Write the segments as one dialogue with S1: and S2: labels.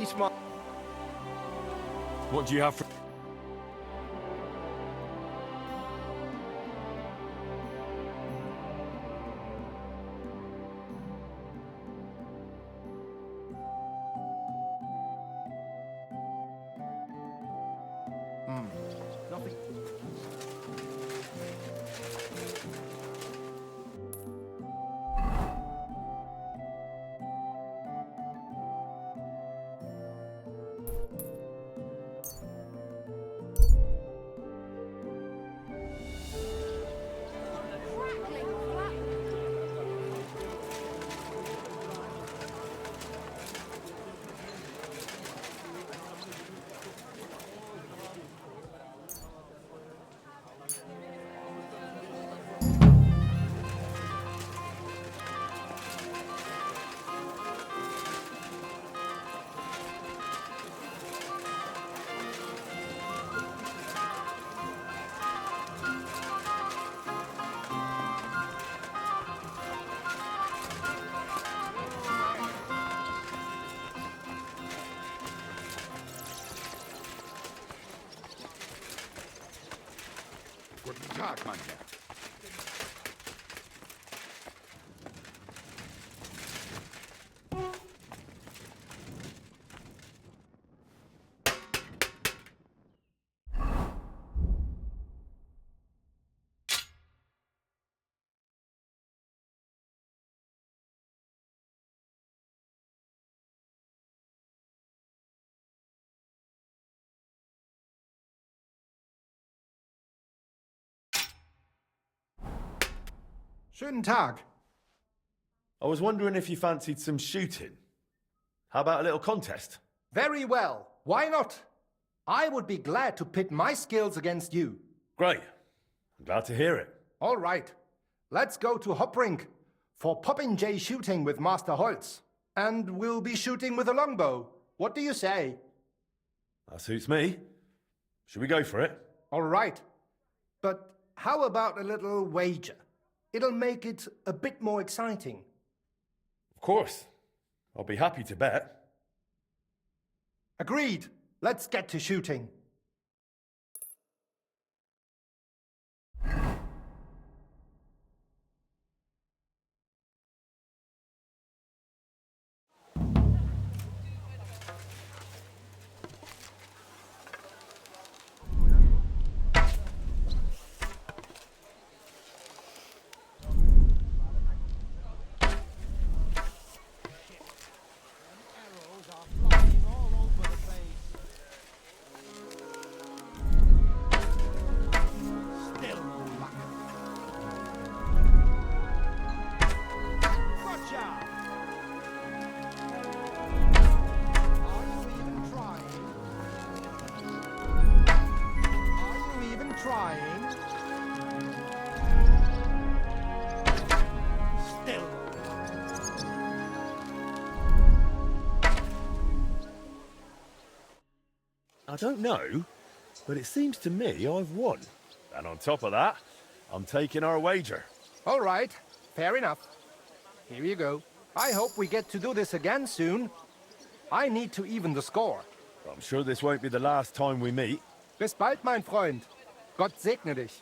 S1: pretty smart.
S2: What do you have for...
S1: Nothing.
S3: Guten Tag, mein Herr.
S1: Schönen Tag.
S2: I was wondering if you fancied some shooting. How about a little contest?
S1: Very well. Why not? I would be glad to pit my skills against you.
S2: Great. I'm glad to hear it.
S1: All right. Let's go to Hoprink for Popinjay shooting with Master Holtz. And we'll be shooting with a longbow. What do you say?
S2: That suits me. Should we go for it?
S1: All right. But how about a little wager? It'll make it a bit more exciting.
S2: Of course. I'll be happy to bet.
S1: Agreed. Let's get to shooting.
S2: I don't know, but it seems to me I've won. And on top of that, I'm taking our wager.
S1: All right. Fair enough. Here you go. I hope we get to do this again soon. I need to even the score.
S2: I'm sure this won't be the last time we meet.
S1: Bis bald, mein Freund. Gott segne dich.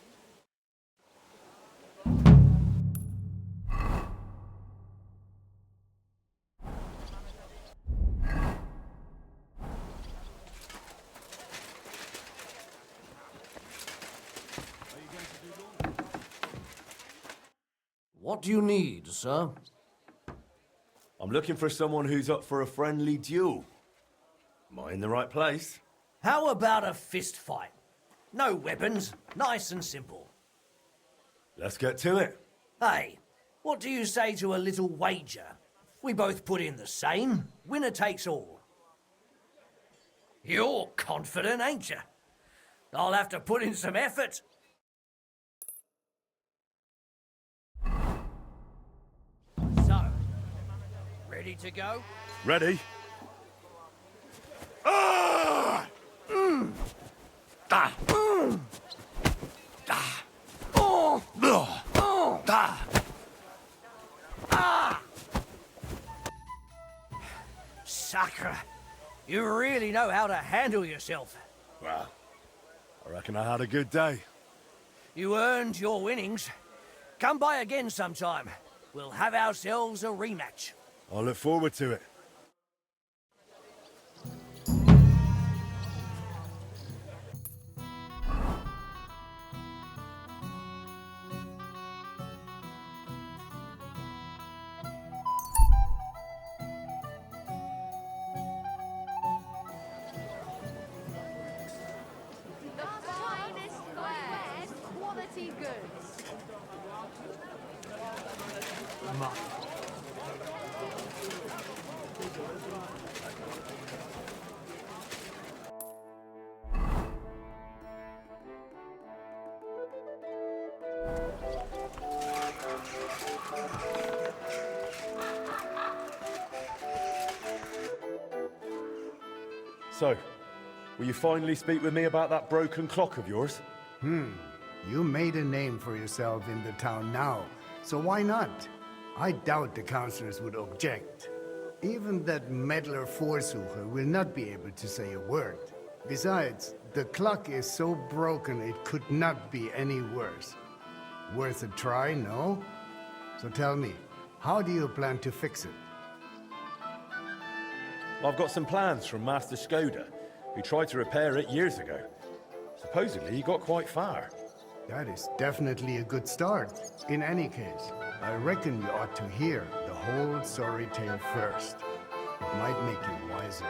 S4: What do you need, sir?
S2: I'm looking for someone who's up for a friendly duel. Am I in the right place?
S4: How about a fist fight? No weapons, nice and simple.
S2: Let's get to it.
S4: Hey, what do you say to a little wager? We both put in the same, winner takes all. You're confident, ain't you? I'll have to put in some effort. So, ready to go?
S2: Ready?
S4: Ah! Da! Da! Oh! Oh! Da! Ah! Sacre! You really know how to handle yourself.
S2: Well, I reckon I had a good day.
S4: You earned your winnings. Come by again sometime. We'll have ourselves a rematch.
S2: I look forward to it.
S5: The finest wares, quality goods.
S2: So, will you finally speak with me about that broken clock of yours?
S6: You made a name for yourself in the town now, so why not? I doubt the councillors would object. Even that meddler Vorsucher will not be able to say a word. Besides, the clock is so broken it could not be any worse. Worth a try, no? So tell me, how do you plan to fix it?
S2: I've got some plans from Master Skoda, who tried to repair it years ago. Supposedly, he got quite far.
S6: That is definitely a good start. In any case, I reckon you ought to hear the whole sorry tale first. It might make you wiser.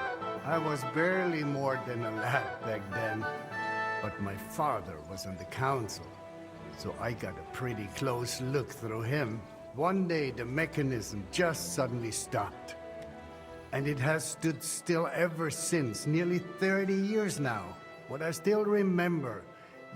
S6: I was barely more than a lad back then, but my father was on the council, so I got a pretty close look through him. One day the mechanism just suddenly stopped. And it has stood still ever since, nearly 30 years now. What I still remember,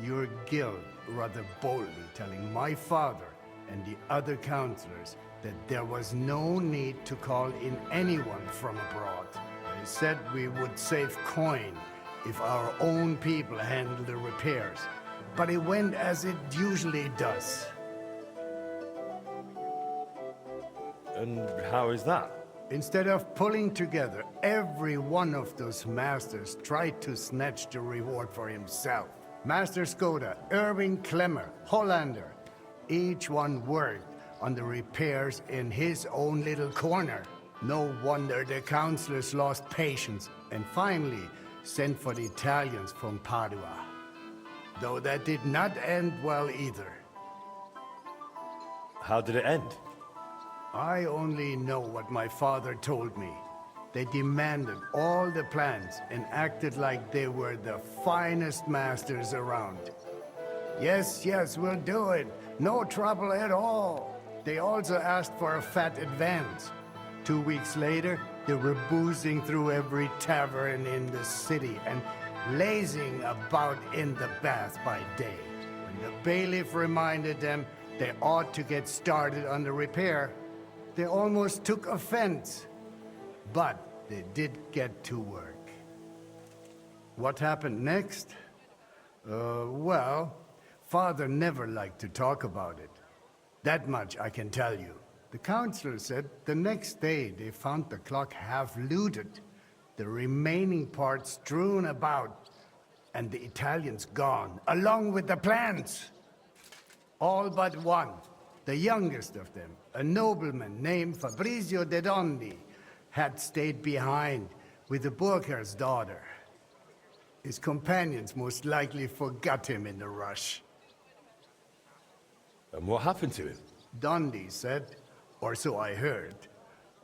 S6: your guild rather boldly telling my father and the other councillors that there was no need to call in anyone from abroad. They said we would save coin if our own people handled the repairs. But it went as it usually does.
S2: And how is that?
S6: Instead of pulling together, every one of those masters tried to snatch the reward for himself. Master Skoda, Irving Klemmer, Hollander, each one worked on the repairs in his own little corner. No wonder the councillors lost patience and finally sent for the Italians from Padua. Though that did not end well either.
S2: How did it end?
S6: I only know what my father told me. They demanded all the plans and acted like they were the finest masters around. Yes, yes, we'll do it. No trouble at all. They also asked for a fat advance. 2 weeks later, they were boozing through every tavern in the city and lazing about in the bath by day. When the bailiff reminded them they ought to get started on the repair, they almost took offense. But they did get to work. What happened next? Well, Father never liked to talk about it. That much I can tell you. The councillor said the next day they found the clock half looted, the remaining parts strewn about, and the Italians gone, along with the plans. All but one, the youngest of them, a nobleman named Fabrizio de Dondi, had stayed behind with the Burkhar's daughter. His companions most likely forgot him in the rush.
S2: And what happened to him?
S6: Dondi said, or so I heard,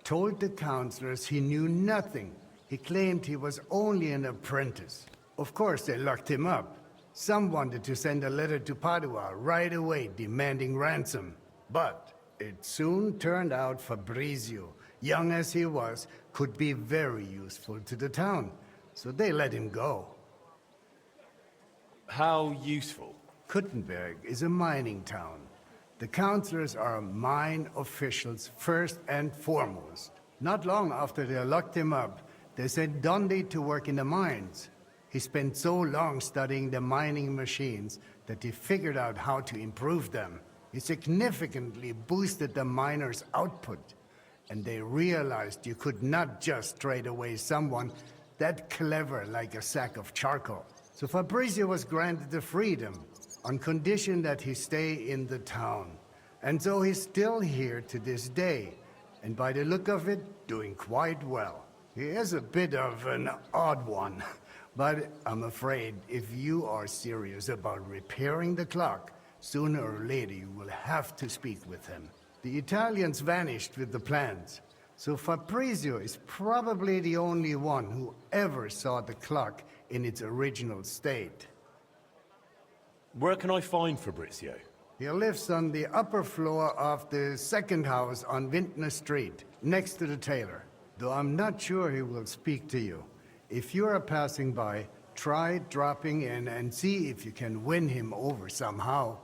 S6: told the councillors he knew nothing. He claimed he was only an apprentice. Of course, they locked him up. Some wanted to send a letter to Padua right away demanding ransom. But it soon turned out Fabrizio, young as he was, could be very useful to the town. So they let him go.
S2: How useful?
S6: Kuttenberg is a mining town. The councillors are mine officials first and foremost. Not long after they locked him up, they sent Dondi to work in the mines. He spent so long studying the mining machines that he figured out how to improve them. He significantly boosted the miners' output, and they realized you could not just trade away someone that clever like a sack of charcoal. So Fabrizio was granted the freedom on condition that he stay in the town. And so he's still here to this day, and by the look of it, doing quite well. He is a bit of an odd one, but I'm afraid if you are serious about repairing the clock, sooner or later you will have to speak with him. The Italians vanished with the plans, so Fabrizio is probably the only one who ever saw the clock in its original state.
S2: Where can I find Fabrizio?
S6: He lives on the upper floor of the second house on Vintner Street, next to the tailor. Though I'm not sure he will speak to you. If you are passing by, try dropping in and see if you can win him over somehow.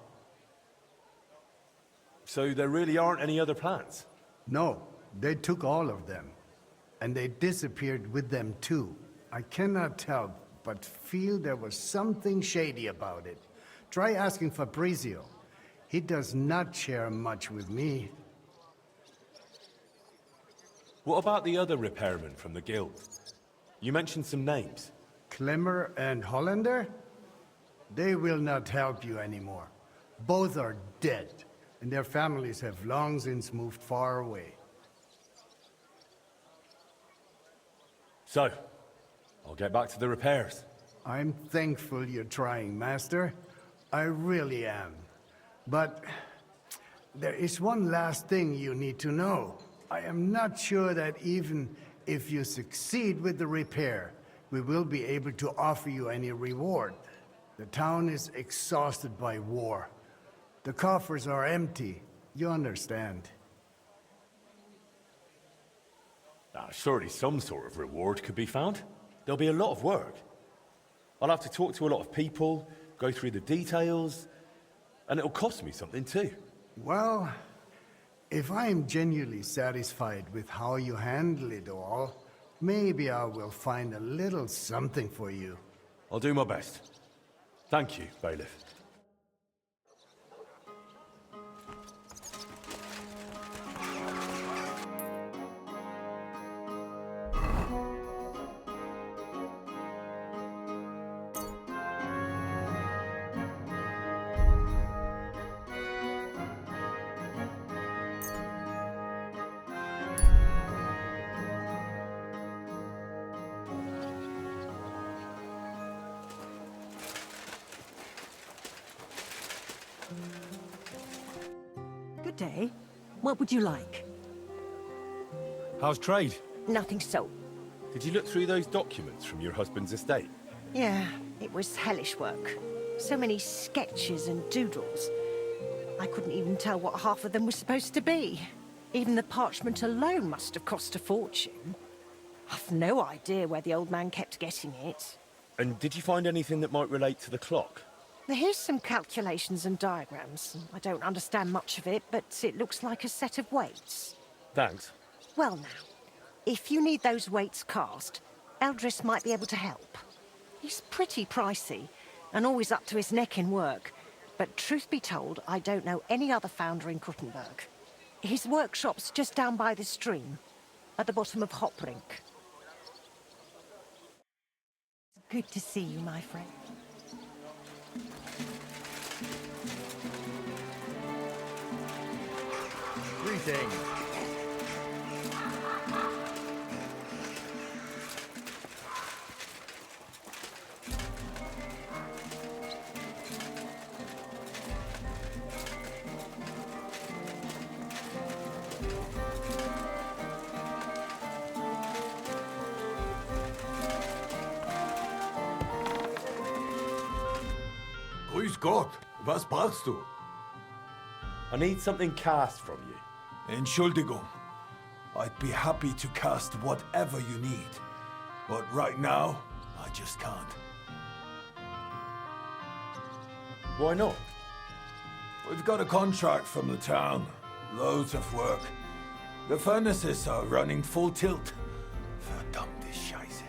S2: So there really aren't any other plans?
S6: No, they took all of them. And they disappeared with them too. I cannot tell, but feel there was something shady about it. Try asking Fabrizio. He does not share much with me.
S2: What about the other repairmen from the guild? You mentioned some names.
S6: Klemmer and Hollander? They will not help you anymore. Both are dead, and their families have long since moved far away.
S2: So, I'll get back to the repairs.
S6: I'm thankful you're trying, Master. I really am. But there is one last thing you need to know. I am not sure that even if you succeed with the repair, we will be able to offer you any reward. The town is exhausted by war. The coffers are empty. You understand.
S2: Surely some sort of reward could be found. There'll be a lot of work. I'll have to talk to a lot of people, go through the details, and it'll cost me something too.
S6: Well, if I am genuinely satisfied with how you handle it all, maybe I will find a little something for you.
S2: I'll do my best. Thank you, Bailiff.
S7: Good day. What would you like?
S2: How's trade?
S7: Nothing so.
S2: Did you look through those documents from your husband's estate?
S7: Yeah, it was hellish work. So many sketches and doodles. I couldn't even tell what half of them were supposed to be. Even the parchment alone must have cost a fortune. I've no idea where the old man kept getting it.
S2: And did you find anything that might relate to the clock?
S7: Here's some calculations and diagrams. I don't understand much of it, but it looks like a set of weights.
S2: Thanks.
S7: Well now, if you need those weights cast, Eldris might be able to help. He's pretty pricey, and always up to his neck in work. But truth be told, I don't know any other founder in Kuttenberg. His workshop's just down by the stream, at the bottom of Hoprink. Good to see you, my friend.
S3: Greetings. Grüß Gott, was brauchst du?
S2: I need something cast from you.
S8: Entschuldigung. I'd be happy to cast whatever you need. But right now, I just can't.
S2: Why not?
S8: We've got a contract from the town. Loads of work. The furnaces are running full tilt. Verdammte Scheiße.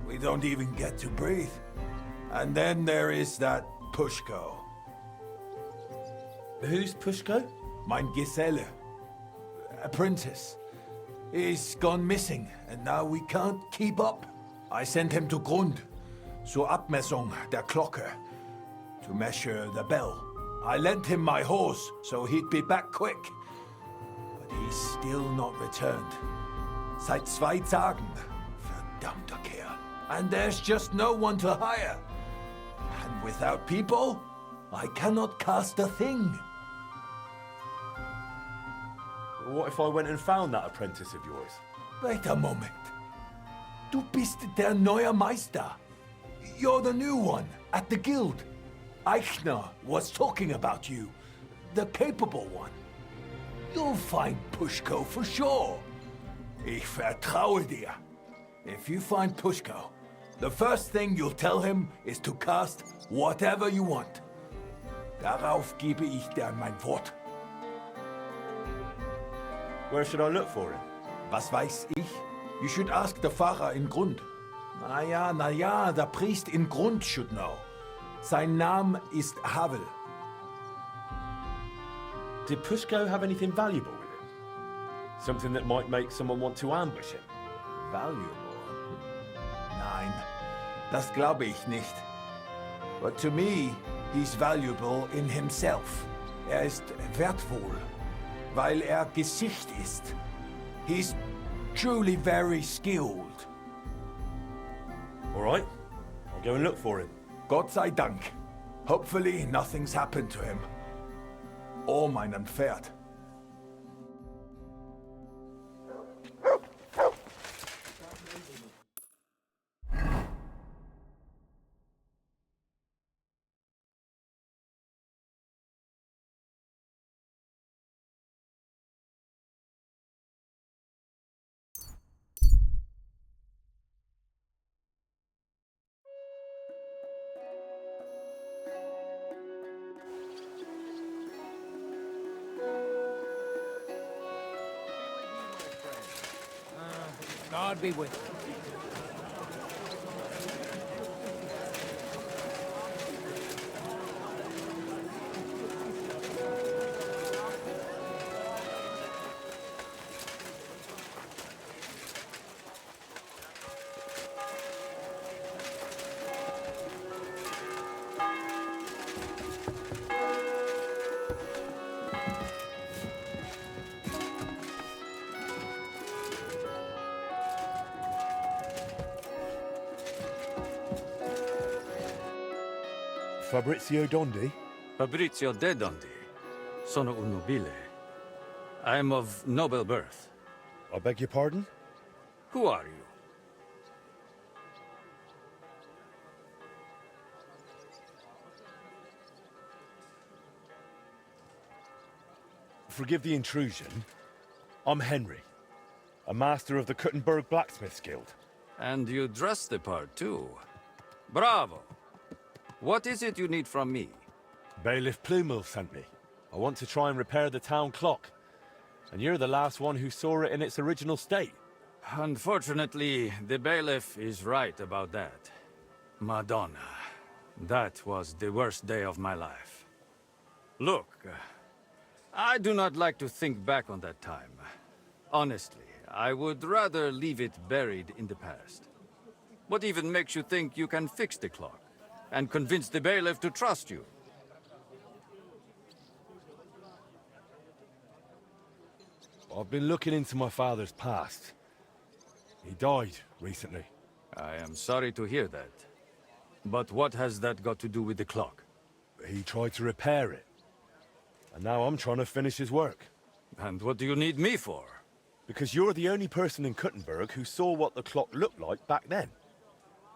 S8: We don't even get to breathe. And then there is that Pushko.
S2: Who's Pushko?
S8: Mein Geselle. Apprentice. He's gone missing, and now we can't keep up. I sent him to Grund, zur Abmessung der Glocke, to measure the bell. I lent him my horse, so he'd be back quick. But he's still not returned. Seit 2 Tagen. Verdammter Kerl. And there's just no one to hire. And without people, I cannot cast a thing.
S2: What if I went and found that apprentice of yours?
S8: Wait a moment. Du bist der neue Meister. You're the new one at the guild. Eichner was talking about you. The capable one. You'll find Pushko for sure. Ich vertraue dir. If you find Pushko, the first thing you'll tell him is to cast whatever you want. Darauf gebe ich dir mein Wort.
S2: Where should I look for him?
S8: Was weiß ich? You should ask the Pfarrer in Grund. Na ja, der Priest in Grund should know. Sein Name ist Havel.
S2: Did Pushko have anything valuable with him? Something that might make someone want to ambush him?
S8: Valuable? Nein, das glaube ich nicht. But to me, he's valuable in himself. Er ist wertvoll, weil er Gesicht ist. He's truly very skilled.
S2: All right, I'll go and look for him.
S8: Gott sei Dank. Hopefully nothing's happened to him. Or meinem Pferd.
S4: God be with you.
S2: Fabrizio Dondi?
S9: Fabrizio de Dondi. Sono un nobile. I am of noble birth.
S2: I beg your pardon?
S9: Who are you?
S2: Forgive the intrusion. I'm Henry, a master of the Kuttenberg Blacksmiths Guild.
S9: And you dress the part, too. Bravo! What is it you need from me?
S2: Bailiff Plumel sent me. I want to try and repair the town clock. And you're the last one who saw it in its original state.
S9: Unfortunately, the bailiff is right about that. Madonna. That was the worst day of my life. Look, I do not like to think back on that time. Honestly, I would rather leave it buried in the past. What even makes you think you can fix the clock and convince the bailiff to trust you?
S2: I've been looking into my father's past. He died recently.
S9: I am sorry to hear that. But what has that got to do with the clock?
S2: He tried to repair it. And now I'm trying to finish his work.
S9: And what do you need me for?
S2: Because you're the only person in Kuttenberg who saw what the clock looked like back then.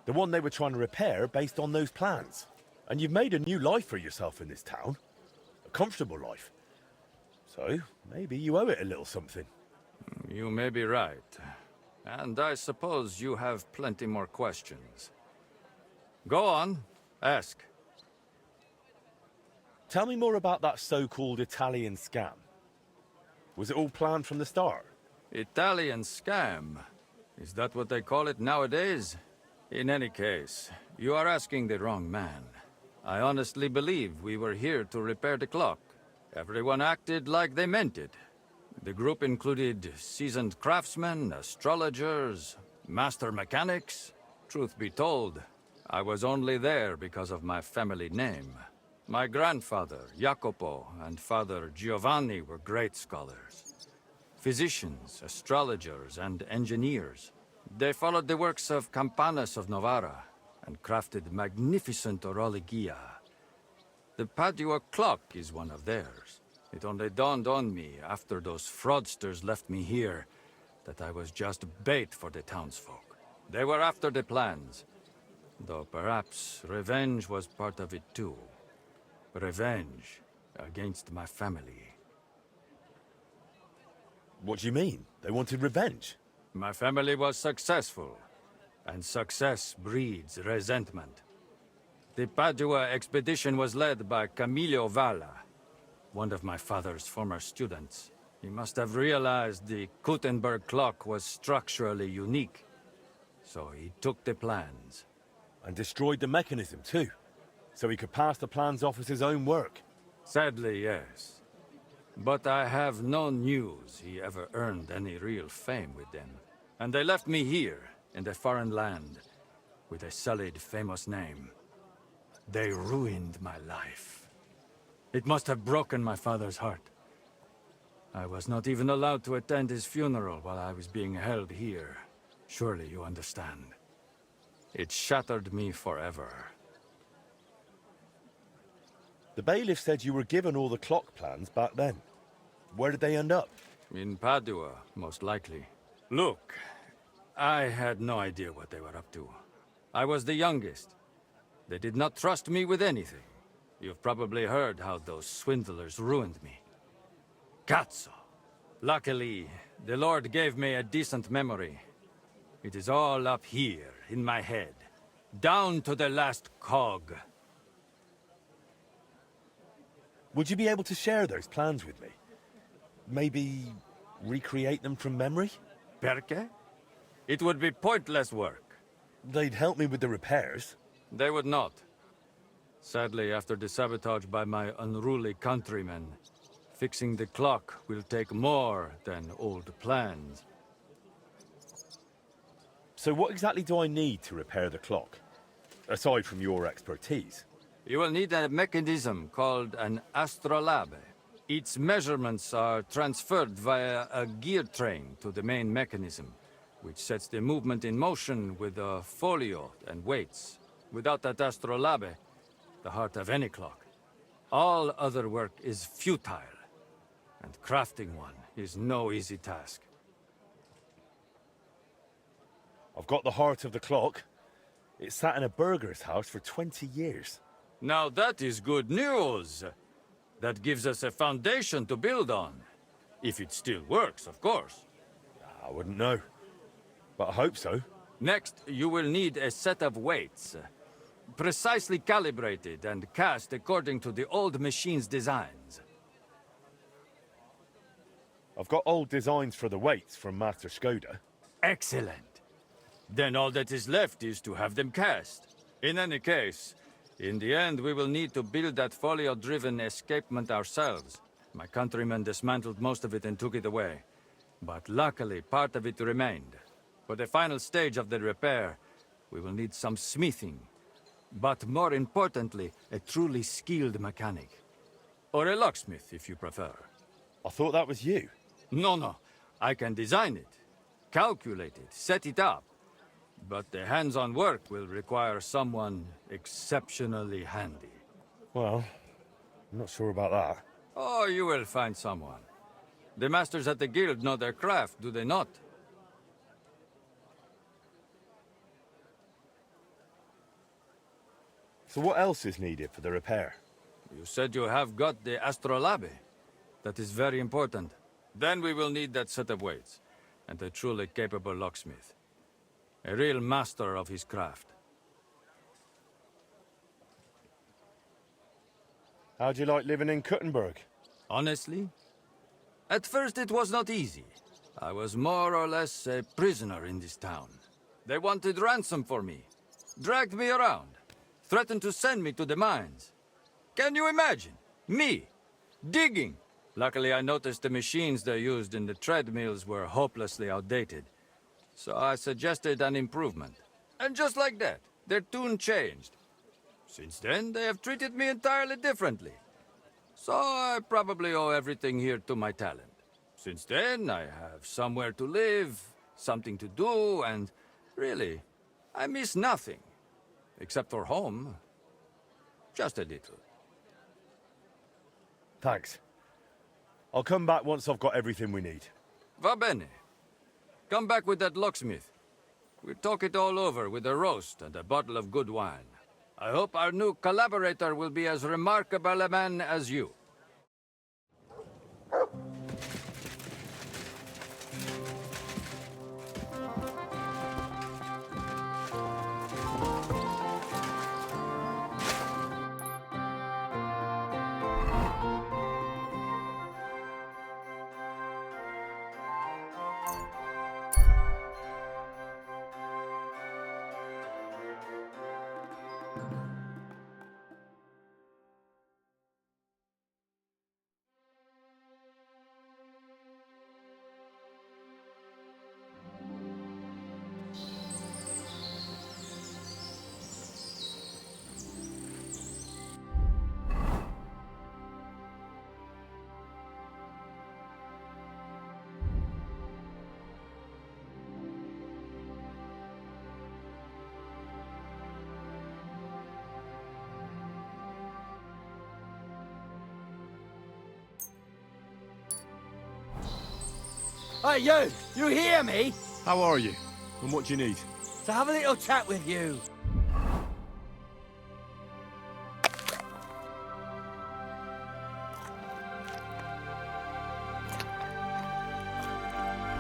S2: The one they were trying to repair based on those plans. And you've made a new life for yourself in this town. A comfortable life. So, maybe you owe it a little something.
S9: You may be right. And I suppose you have plenty more questions. Go on, ask.
S2: Tell me more about that so-called Italian scam. Was it all planned from the start?
S9: Italian scam? Is that what they call it nowadays? In any case, you are asking the wrong man. I honestly believe we were here to repair the clock. Everyone acted like they meant it. The group included seasoned craftsmen, astrologers, master mechanics. Truth be told, I was only there because of my family name. My grandfather, Jacopo, and father Giovanni were great scholars. Physicians, astrologers, and engineers. They followed the works of Campanus of Novara and crafted magnificent orologia. The Padua clock is one of theirs. It only dawned on me after those fraudsters left me here that I was just bait for the townsfolk. They were after the plans, though perhaps revenge was part of it too. Revenge against my family.
S2: What do you mean? They wanted revenge?
S9: My family was successful, and success breeds resentment. The Padua expedition was led by Camillo Valla, one of my father's former students. He must have realized the Gutenberg clock was structurally unique, so he took the plans.
S2: And destroyed the mechanism too, so he could pass the plans off as his own work.
S9: Sadly, yes. But I have no news he ever earned any real fame with them. And they left me here, in a foreign land, with a sullied, famous name. They ruined my life. It must have broken my father's heart. I was not even allowed to attend his funeral while I was being held here. Surely you understand. It shattered me forever.
S2: The bailiff said you were given all the clock plans back then. Where did they end up?
S9: In Padua, most likely. Look, I had no idea what they were up to. I was the youngest. They did not trust me with anything. You've probably heard how those swindlers ruined me. Cazzo! Luckily, the Lord gave me a decent memory. It is all up here, in my head. Down to the last cog.
S2: Would you be able to share those plans with me? Maybe recreate them from memory?
S9: Perché? It would be pointless work.
S2: They'd help me with the repairs.
S9: They would not. Sadly, after the sabotage by my unruly countrymen, fixing the clock will take more than old plans.
S2: So what exactly do I need to repair the clock? Aside from your expertise.
S9: You will need a mechanism called an astrolabe. Its measurements are transferred via a gear train to the main mechanism, which sets the movement in motion with a folio and weights. Without that astrolabe, the heart of any clock, all other work is futile, and crafting one is no easy task.
S2: I've got the heart of the clock. It sat in a burgher's house for 20 years.
S9: Now that is good news. That gives us a foundation to build on. If it still works, of course.
S2: I wouldn't know, but I hope so.
S9: Next, you will need a set of weights. Precisely calibrated and cast according to the old machine's designs.
S2: I've got old designs for the weights from Master Skoda.
S9: Excellent. Then all that is left is to have them cast. In any case, in the end we will need to build that folio-driven escapement ourselves. My countrymen dismantled most of it and took it away. But luckily, part of it remained. For the final stage of the repair, we will need some smithing. But more importantly, a truly skilled mechanic. Or a locksmith, if you prefer.
S2: I thought that was you.
S9: No. I can design it, calculate it, set it up. But the hands-on work will require someone exceptionally handy.
S2: Well, I'm not sure about that.
S9: Oh, you will find someone. The masters at the guild know their craft, do they not?
S2: So what else is needed for the repair?
S9: You said you have got the astrolabe. That is very important. Then we will need that set of weights, and a truly capable locksmith. A real master of his craft.
S2: How'd you like living in Gutenberg?
S9: Honestly? At first it was not easy. I was more or less a prisoner in this town. They wanted ransom for me, dragged me around, threatened to send me to the mines. Can you imagine? Me, digging. Luckily I noticed the machines they used in the treadmills were hopelessly outdated. So I suggested an improvement. And just like that, their tune changed. Since then, they have treated me entirely differently. So I probably owe everything here to my talent. Since then, I have somewhere to live, something to do, and really, I miss nothing. Except for home. Just a little.
S2: Thanks. I'll come back once I've got everything we need.
S9: Va bene. Come back with that locksmith. We'll talk it all over with a roast and a bottle of good wine. I hope our new collaborator will be as remarkable a man as you.
S10: Hey, you! You hear me?
S2: How are you? And what do you need?
S10: To have a little chat with you.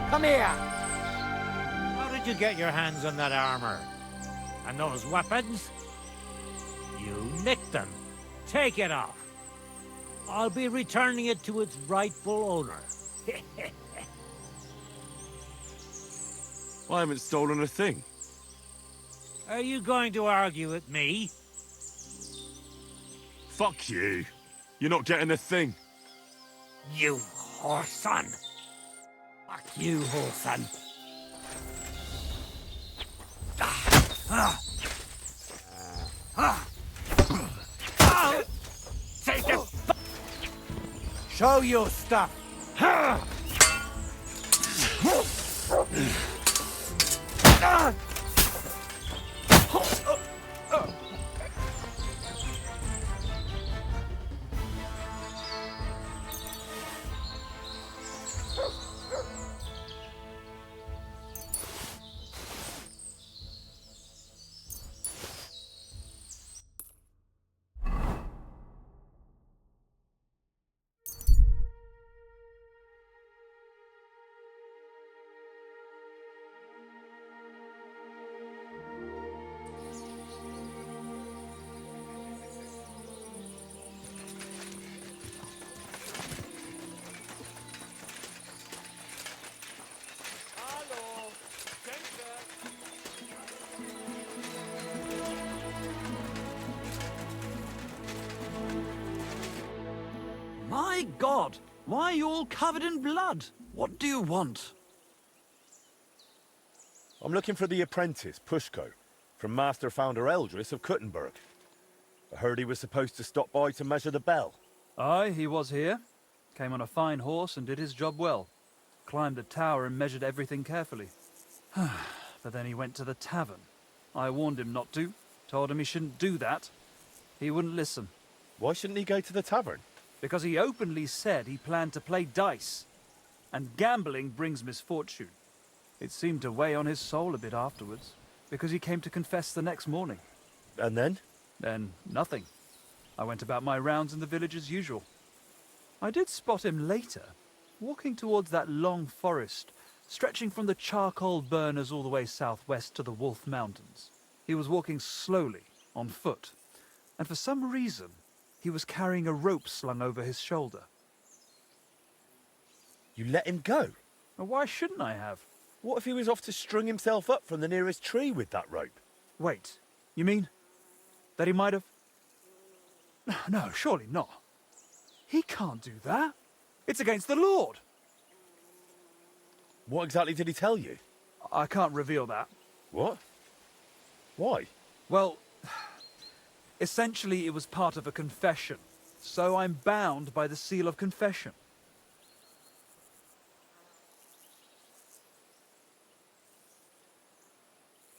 S10: Come here!
S11: How did you get your hands on that armor? And those weapons? You nicked them. Take it off. I'll be returning it to its rightful owner.
S2: I haven't stolen a thing.
S11: Are you going to argue with me?
S2: Fuck you. You're not getting a thing.
S11: You whoreson. Fuck you, whoreson. Take it.
S10: Show your stuff!
S12: My God! Why are you all covered in blood? What do you want?
S2: I'm looking for the apprentice, Pushko, from Master Founder Eldris of Kuttenberg. I heard he was supposed to stop by to measure the bell.
S12: Aye, he was here. Came on a fine horse and did his job well. Climbed the tower and measured everything carefully. But then he went to the tavern. I warned him not to. Told him he shouldn't do that. He wouldn't listen.
S2: Why shouldn't he go to the tavern?
S12: Because he openly said he planned to play dice. And gambling brings misfortune. It seemed to weigh on his soul a bit afterwards, because he came to confess the next morning.
S2: And then?
S12: Then nothing. I went about my rounds in the village as usual. I did spot him later, walking towards that long forest, stretching from the charcoal burners all the way southwest to the Wolf Mountains. He was walking slowly, on foot, and for some reason, he was carrying a rope slung over his shoulder.
S2: You let him go?
S12: Well, why shouldn't I have?
S2: What if he was off to string himself up from the nearest tree with that rope?
S12: Wait, you mean that he might have... No, surely not. He can't do that. It's against the Lord.
S2: What exactly did he tell you?
S12: I can't reveal that.
S2: What? Why?
S12: Well, essentially it was part of a confession, so I'm bound by the seal of confession.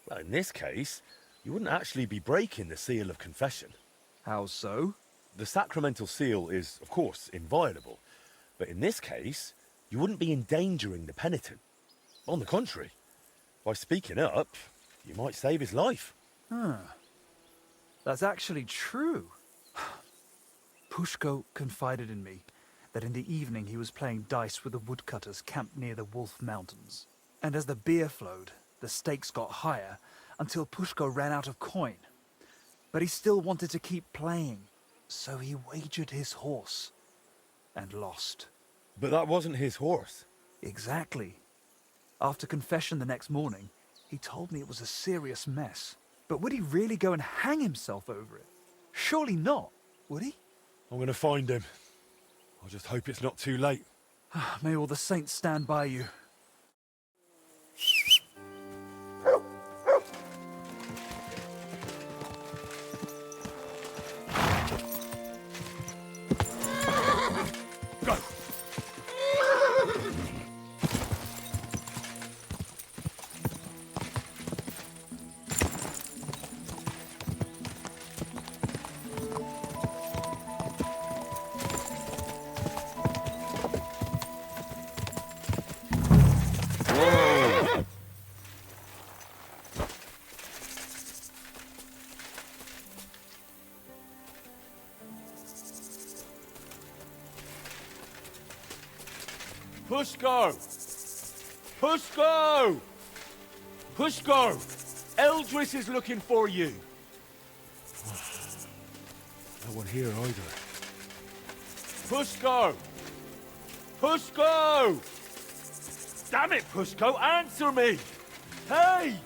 S2: Well, in this case, you wouldn't actually be breaking the seal of confession.
S12: How so?
S2: The sacramental seal is, of course, inviolable. But in this case, you wouldn't be endangering the penitent. On the contrary, by speaking up, you might save his life.
S12: That's actually true. Pushko confided in me that in the evening he was playing dice with the woodcutters camped near the Wolf Mountains. And as the beer flowed, the stakes got higher until Pushko ran out of coin. But he still wanted to keep playing, so he wagered his horse and lost.
S2: But that wasn't his horse.
S12: Exactly. After confession the next morning, he told me it was a serious mess. But would he really go and hang himself over it? Surely not, would he?
S2: I'm gonna find him. I just hope it's not too late.
S12: May all the saints stand by you.
S2: Go! Pushko! Pushko! Pushko! Eldris is looking for you. No one here either. Pushko! Pushko! Damn it, Pushko, answer me! Hey!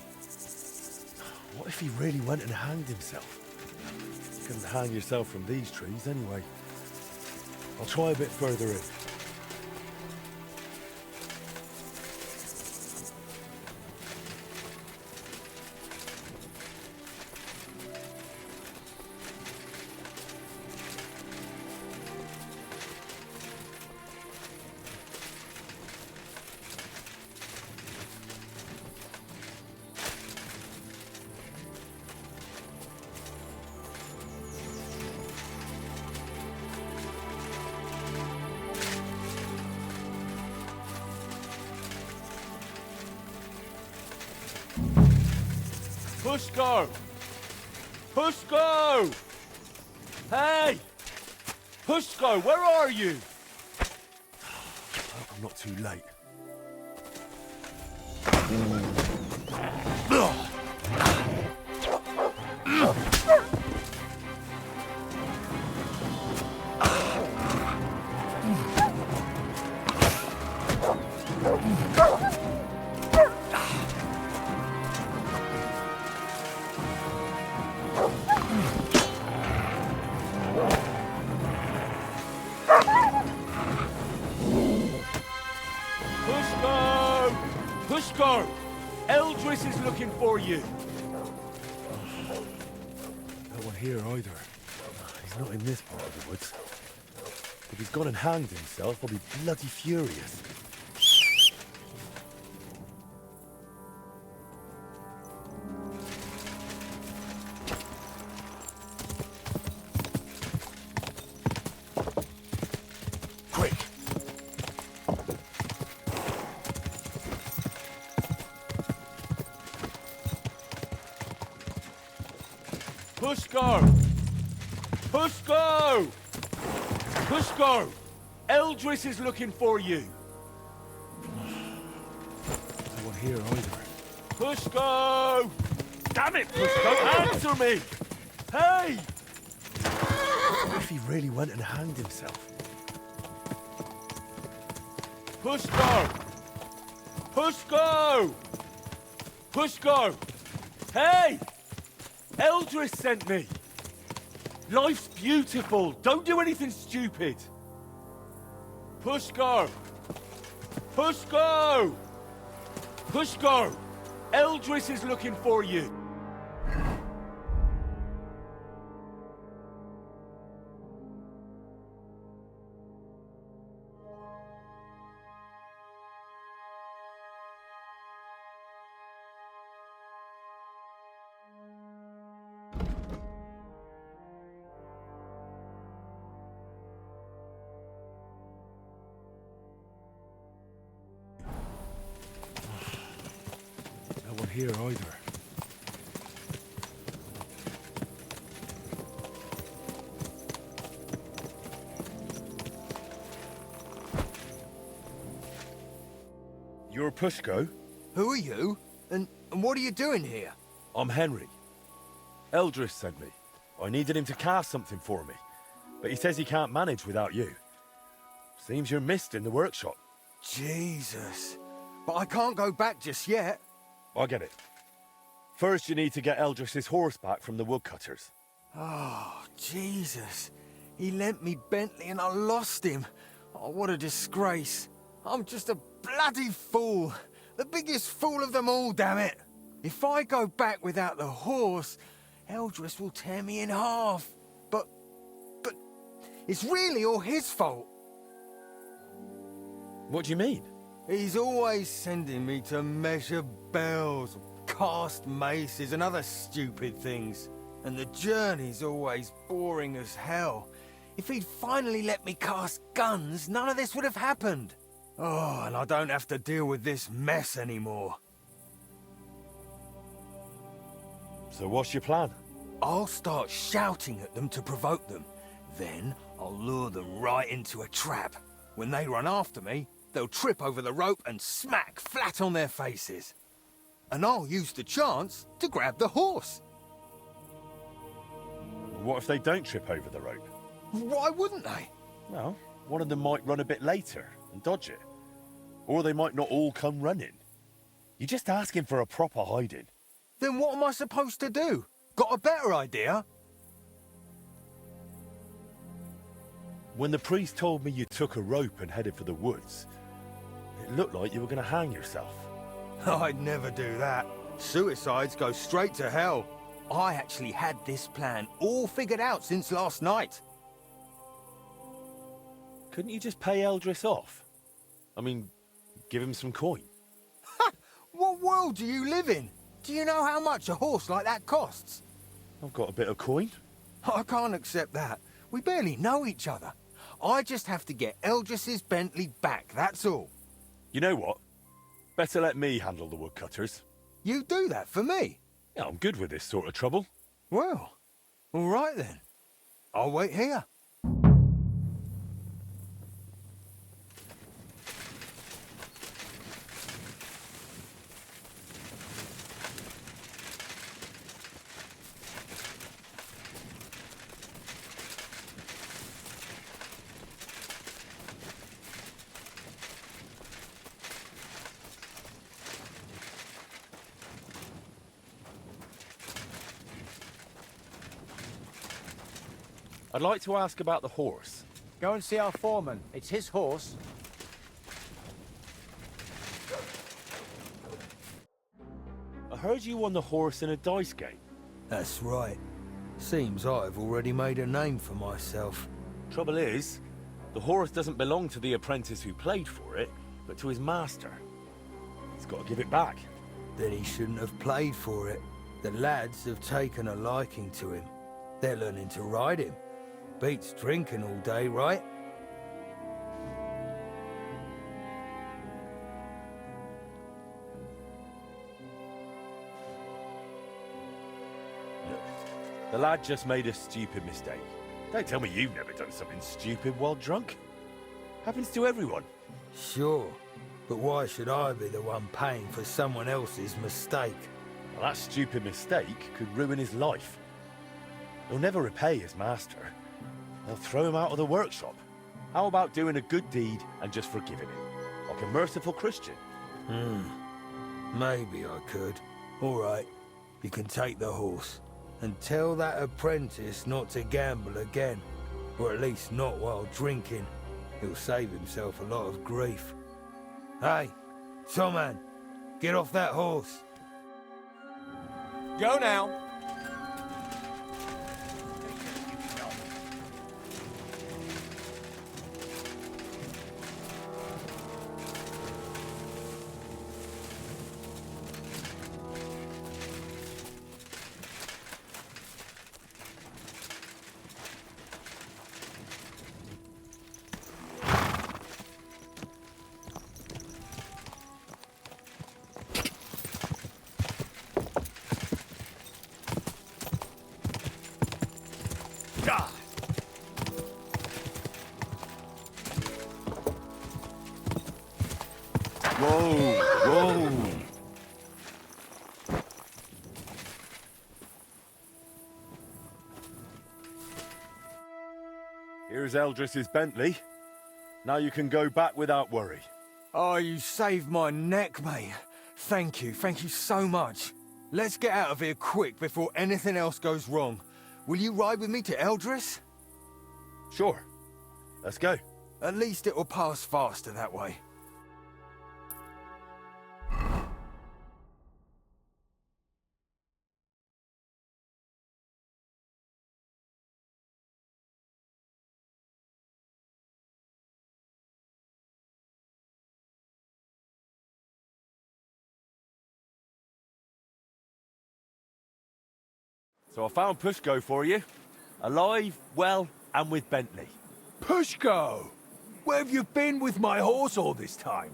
S2: What if he really went and hanged himself? You couldn't hang yourself from these trees anyway. I'll try a bit further in. Pushko! Pushko! Hey! Pushko, where are you? I hope I'm not too late. Pushko! Pushko! Eldris is looking for you. No one here either. He's not in this part of the woods. If he's gone and hanged himself, I'll be bloody furious. Quick! Pushko! Pushko! Pushko! Eldris is looking for you. No one here either. Pushko! Damn it, Pushko! Answer me! Hey! What if he really went and hanged himself? Pushko! Pushko! Pushko! Hey! Eldris sent me! Life's beautiful! Don't do anything stupid! Pushko! Pushko! Pushko! Eldris is looking for you! No one here either. You're Pushko?
S10: Who are you? And what are you doing here?
S2: I'm Henry. Eldris sent me. I needed him to cast something for me, but he says he can't manage without you. Seems you're missed in the workshop.
S10: Jesus. But I can't go back just yet.
S2: I get it. First you need to get Eldris's horse back from the woodcutters.
S10: Oh, Jesus. He lent me Bentley and I lost him. Oh, what a disgrace. I'm just a bloody fool. The biggest fool of them all, damn it. If I go back without the horse, Eldris will tear me in half. But it's really all his fault.
S2: What do you mean?
S10: He's always sending me to measure bells, cast maces and other stupid things. And the journey's always boring as hell. If he'd finally let me cast guns, none of this would have happened. Oh, and I don't have to deal with this mess anymore.
S2: So what's your plan?
S10: I'll start shouting at them to provoke them. Then I'll lure them right into a trap. When they run after me, they'll trip over the rope and smack flat on their faces. And I'll use the chance to grab the horse.
S2: What if they don't trip over the rope?
S10: Why wouldn't they?
S2: Well, one of them might run a bit later and dodge it. Or they might not all come running. You're just asking for a proper hiding.
S10: Then what am I supposed to do? Got a better idea?
S2: When the priest told me you took a rope and headed for the woods, it looked like you were going to hang yourself.
S10: I'd never do that. Suicides go straight to hell. I actually had this plan all figured out since last night.
S2: Couldn't you just pay Eldris off? I mean, give him some coin.
S10: Ha! What world do you live in? Do you know how much a horse like that costs?
S2: I've got a bit of coin.
S10: I can't accept that. We barely know each other. I just have to get Eldris's Bentley back, that's all.
S2: You know what? Better let me handle the woodcutters.
S10: You do that for me?
S2: Yeah, I'm good with this sort of trouble.
S10: Well, all right then. I'll wait here.
S2: I'd like to ask about the horse.
S13: Go and see our foreman. It's his horse.
S2: I heard you won the horse in a dice game.
S10: That's right. Seems I've already made a name for myself.
S2: Trouble is, the horse doesn't belong to the apprentice who played for it, but to his master. He's got to give it back.
S10: Then he shouldn't have played for it. The lads have taken a liking to him. They're learning to ride him. Beats drinking all day, right?
S2: Look, the lad just made a stupid mistake. Don't tell me you've never done something stupid while drunk. Happens to everyone.
S10: Sure, but why should I be the one paying for someone else's mistake?
S2: Well, that stupid mistake could ruin his life. He'll never repay his master. They'll throw him out of the workshop. How about doing a good deed and just forgiving it? Like a merciful Christian.
S10: Maybe I could. All right, you can take the horse. And tell that apprentice not to gamble again. Or at least not while drinking. He'll save himself a lot of grief. Hey, Toman, get off that horse.
S13: Go now.
S2: Whoa, whoa. Here's Eldris's Bentley. Now you can go back without worry.
S10: Oh, you saved my neck, mate. Thank you so much. Let's get out of here quick before anything else goes wrong. Will you ride with me to Eldris?
S2: Sure. Let's go.
S10: At least it'll pass faster that way.
S2: So I found Pushko for you. Alive, well, and with Bentley.
S8: Pushko! Where have you been with my horse all this time?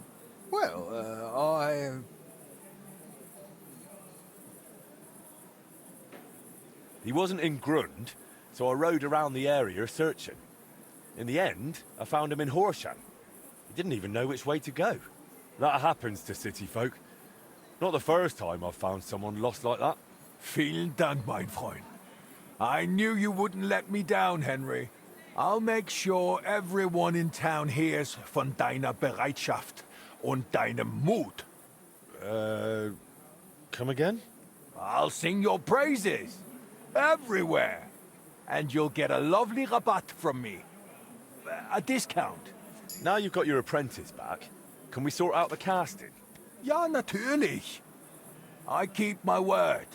S10: Well,
S2: He wasn't in Grund, so I rode around the area searching. In the end, I found him in Horsham. He didn't even know which way to go. That happens to city folk. Not the first time I've found someone lost like that.
S8: Vielen Dank, mein Freund. I knew you wouldn't let me down, Henry. I'll make sure everyone in town hears von deiner Bereitschaft und deinem Mut.
S2: Come again?
S8: I'll sing your praises. Everywhere. And you'll get a lovely rabatt from me. A discount.
S2: Now you've got your apprentice back, can we sort out the casting?
S8: Ja, natürlich. I keep my word.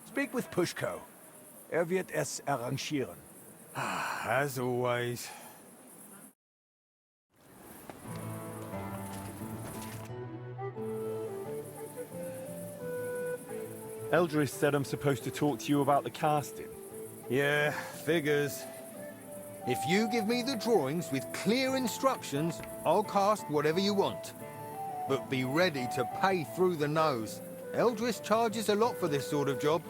S8: Speak with Pushko. Wird es arrangieren.
S10: as always.
S2: Eldris said I'm supposed to talk to you about the casting.
S10: Yeah, figures. If you give me the drawings with clear instructions, I'll cast whatever you want. But be ready to pay through the nose. Eldris charges a lot for this sort of job.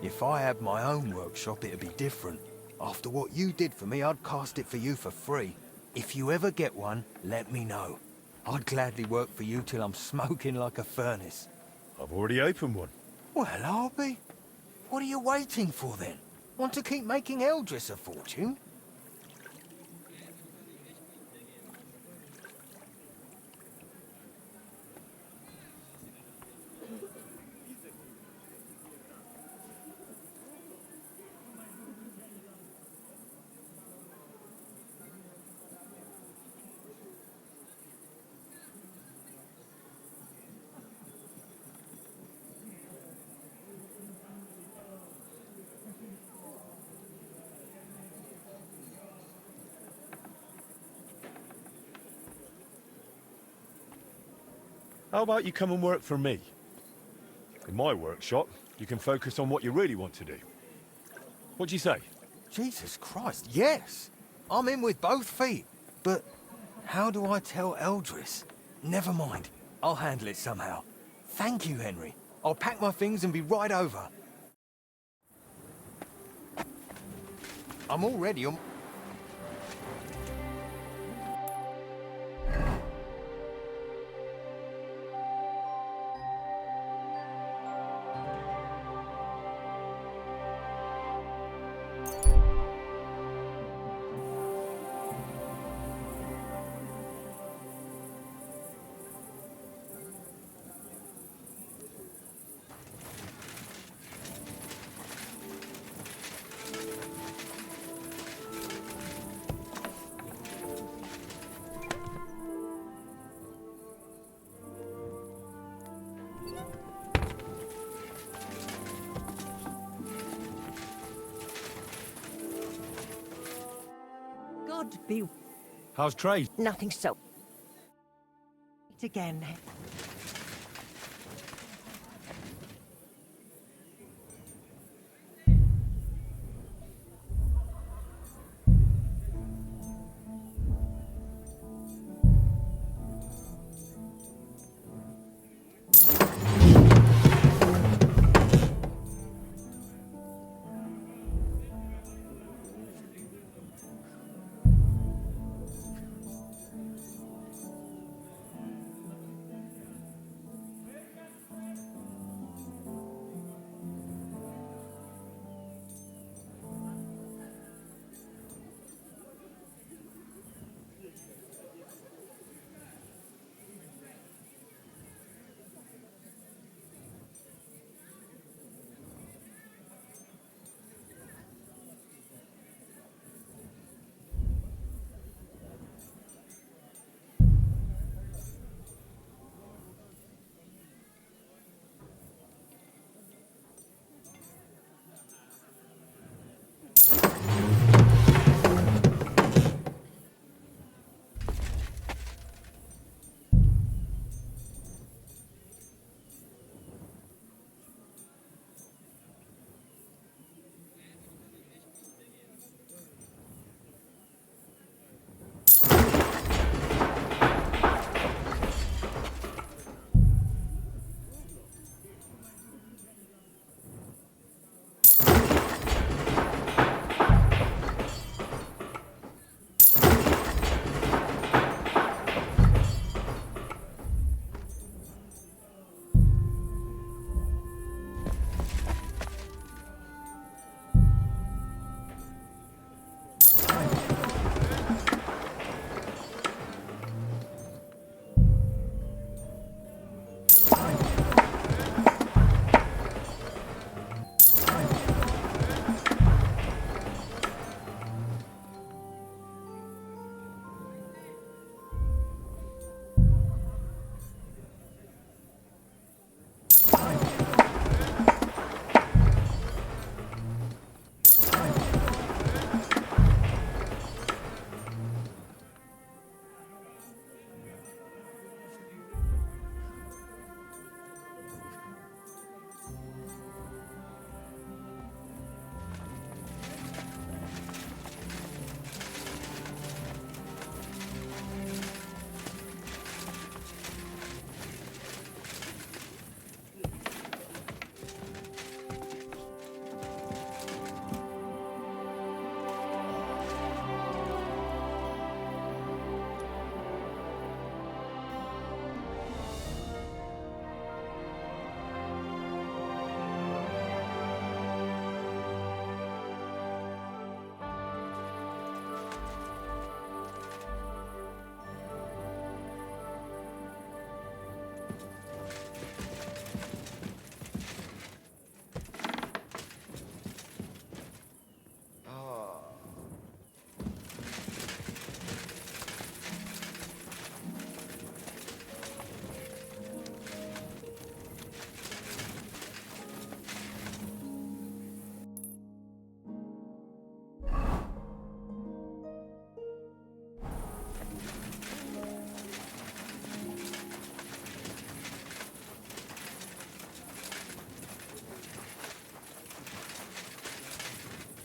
S10: If I had my own workshop, it'd be different. After what you did for me, I'd cast it for you for free. If you ever get one, let me know. I'd gladly work for you till I'm smoking like a furnace.
S2: I've already opened one.
S10: Well, I'll be. What are you waiting for, then? Want to keep making Eldris a fortune?
S2: How about you come and work for me? In my workshop, you can focus on what you really want to do. What do you say?
S10: Jesus Christ, yes! I'm in with both feet. But how do I tell Eldris? Never mind. I'll handle it somehow. Thank you, Henry. I'll pack my things and be right over. I'm already on...
S7: God be...
S2: How's trade?
S7: Nothing so... Again.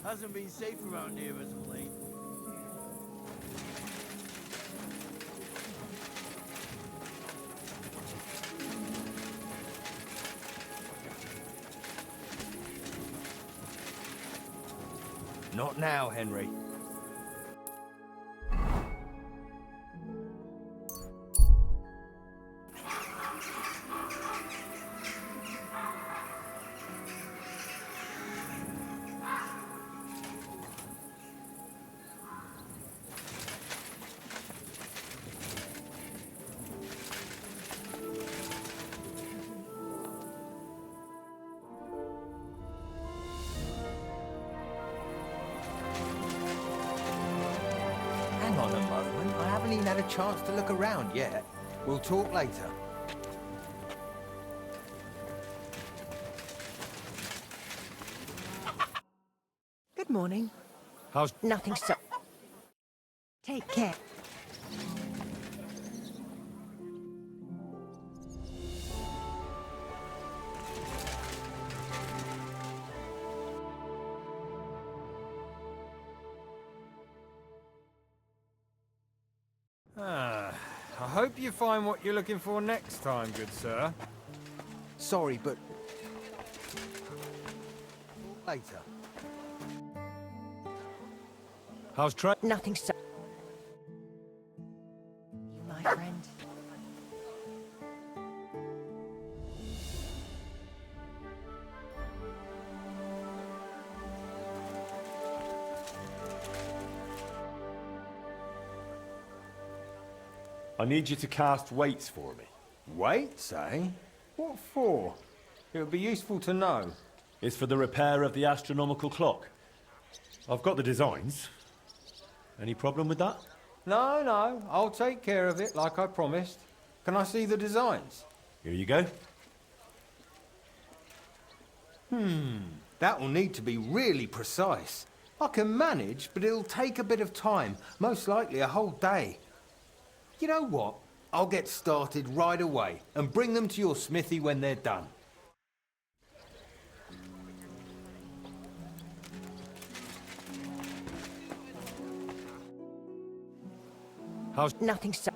S10: Hasn't been safe around here as of late.
S13: Not now, Henry. Hang on a moment. I haven't even had a chance to look around yet. We'll talk later.
S7: Good morning.
S11: How's...
S7: Nothing so... Take care.
S10: I hope you find what you're looking for next time, good sir.
S13: Sorry, but... Later.
S11: How's Trey?
S7: Nothing so... You, my friend.
S2: I need you to cast weights for me.
S10: Weights, eh? What for? It would be useful to know.
S2: It's for the repair of the astronomical clock. I've got the designs. Any problem with that?
S10: No, no, I'll take care of it like I promised. Can I see the designs?
S2: Here you go.
S10: That will need to be really precise. I can manage, but it'll take a bit of time, most likely a whole day. You know what? I'll get started right away and bring them to your smithy when they're done.
S11: How's...
S7: Nothing so...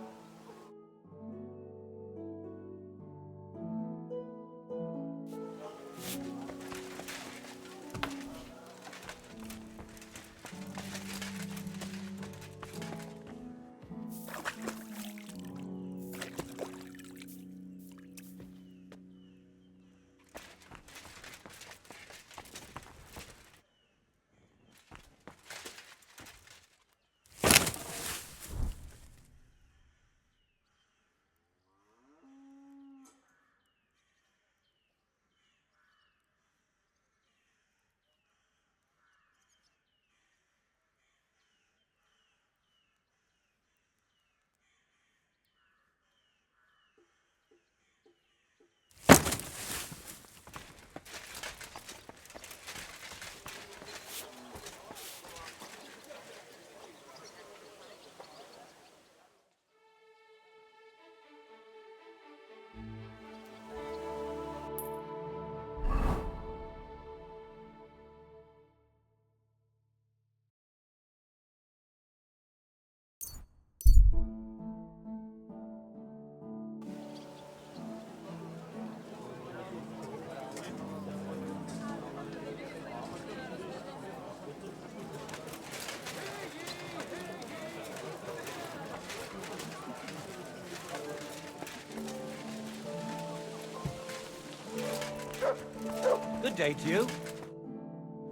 S11: Good day to you.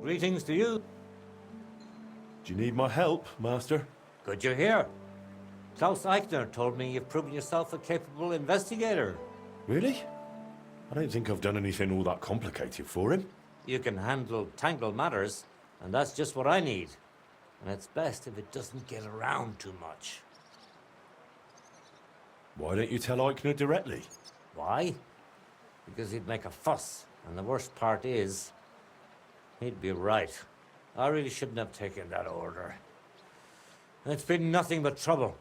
S11: Greetings to you.
S2: Do you need my help, Master?
S11: Good you're here. Klaus Eichner told me you've proven yourself a capable investigator.
S2: Really? I don't think I've done anything all that complicated for him.
S11: You can handle tangled matters, and that's just what I need. And it's best if it doesn't get around too much.
S2: Why don't you tell Eichner directly?
S11: Why? Because he'd make a fuss, and the worst part is, he'd be right. I really shouldn't have taken that order. It's been nothing but trouble.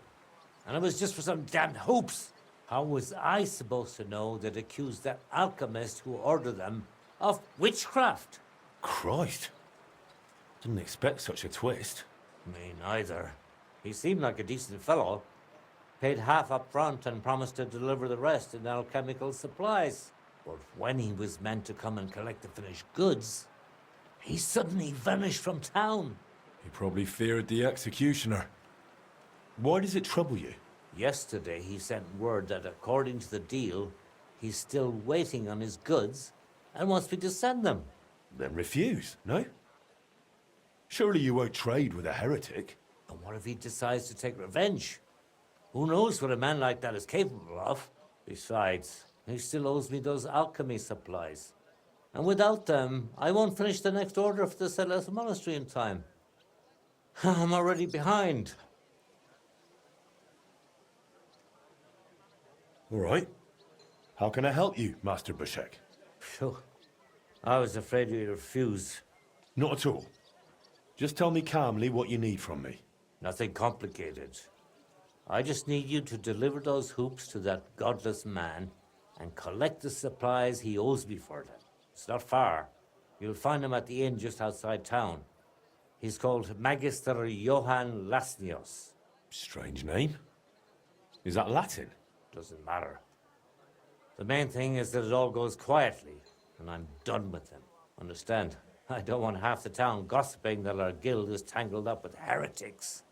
S11: And it was just for some damned hoops. How was I supposed to know they'd accuse that alchemist who ordered them of witchcraft?
S2: Christ. Didn't expect such a twist.
S14: Me neither. He seemed like a decent fellow. Paid half up front and promised to deliver the rest in alchemical supplies. But when he was meant to come and collect the finished goods, he suddenly vanished from town.
S2: He probably feared the executioner. Why does it trouble you?
S14: Yesterday he sent word that according to the deal, he's still waiting on his goods and wants me to send them.
S2: Then refuse, no? Surely you won't trade with a heretic.
S14: And what if he decides to take revenge? Who knows what a man like that is capable of? Besides, he still owes me those alchemy supplies. And without them, I won't finish the next order for the Celeste Monastery in time. I'm already behind.
S2: All right. How can I help you, Master Bushek?
S14: Phew. I was afraid you'd refuse.
S2: Not at all. Just tell me calmly what you need from me.
S14: Nothing complicated. I just need you to deliver those hoops to that godless man and collect the supplies he owes me for them. It's not far. You'll find him at the inn just outside town. He's called Magister Johann Lasnios.
S2: Strange name. Is that Latin?
S14: Doesn't matter. The main thing is that it all goes quietly, and I'm done with him. Understand? I don't want half the town gossiping that our guild is tangled up with heretics.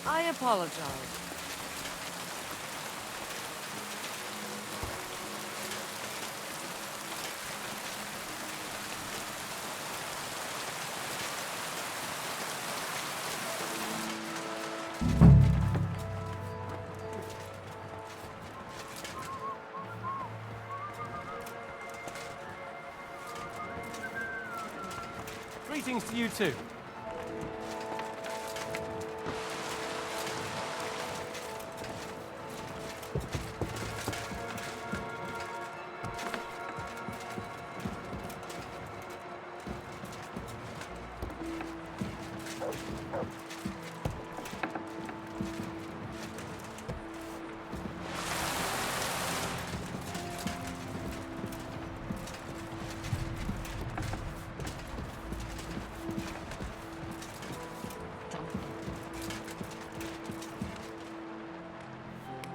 S5: I apologize.
S15: Greetings to you too.